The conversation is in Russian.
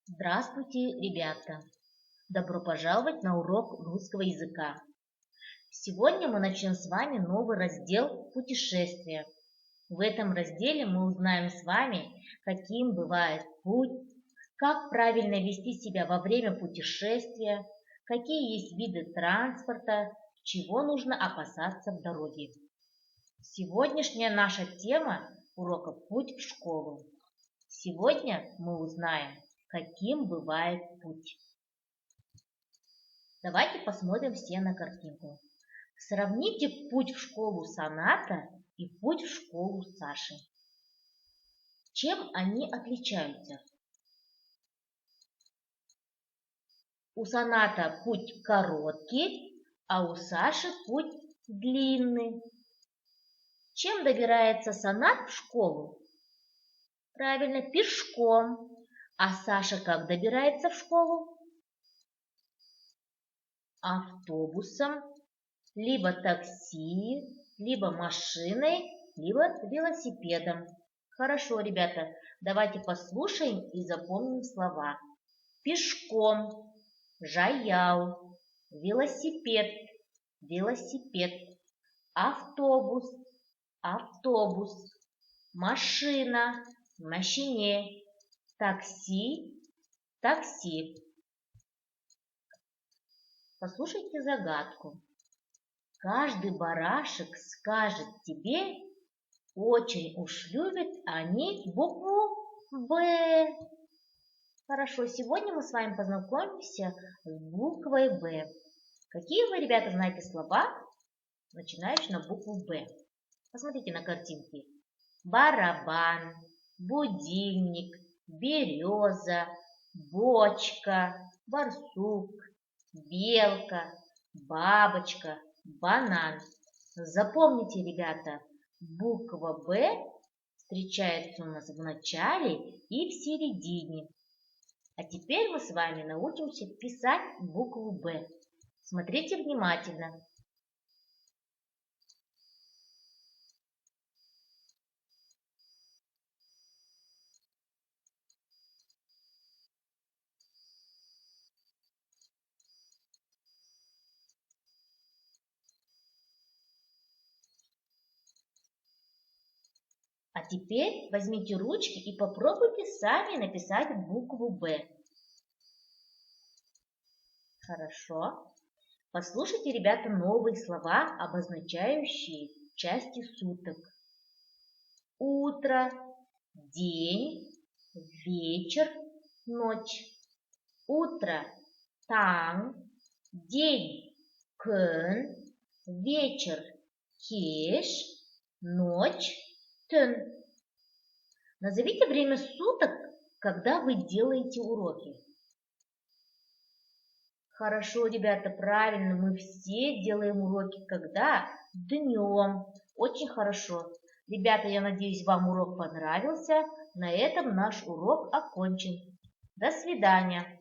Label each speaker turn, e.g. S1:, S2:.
S1: Здравствуйте, ребята! Добро пожаловать на урок русского языка. Сегодня мы начнем с вами новый раздел «Путешествия». В этом разделе мы узнаем с вами, каким бывает путь, как правильно вести себя во время путешествия, какие есть виды транспорта, чего нужно опасаться в дороге. Сегодняшняя наша тема урока «Путь в школу». Сегодня мы узнаем, каким бывает путь. Давайте посмотрим все на картинку. Сравните путь в школу Соната и путь в школу Саши. Чем они отличаются? У Соната путь короткий, а у Саши путь длинный. Чем добирается Сонат в школу? Правильно, пешком. А Саша как добирается в школу? Автобусом, либо такси, либо машиной, либо велосипедом. Хорошо, ребята, давайте послушаем и запомним слова. Пешком, жаяу, велосипед, велосипед, автобус, автобус, машина, машине, такси, такси. Послушайте загадку. Каждый барашек скажет тебе, очень уж любят они букву «Б». Хорошо, сегодня мы с вами познакомимся с буквой «Б». Какие вы, ребята, знаете слова, начинающие на букву «Б»? Посмотрите на картинки. Барабан, будильник, береза, бочка, барсук, белка, бабочка, банан. Запомните, ребята, буква «Б» встречается у нас в начале и в середине. А теперь мы с вами научимся писать букву «Б». Смотрите внимательно. А теперь возьмите ручки и попробуйте сами написать букву «Б». Хорошо. Послушайте, ребята, новые слова, обозначающие части суток. Утро, день, вечер, ночь. Утро – таң, день – күн, вечер – кеш, ночь – түн. Назовите время суток, когда вы делаете уроки. Хорошо, ребята, правильно, мы все делаем уроки когда? Днем. Очень хорошо. Ребята, я надеюсь, вам урок понравился. На этом наш урок окончен. До свидания.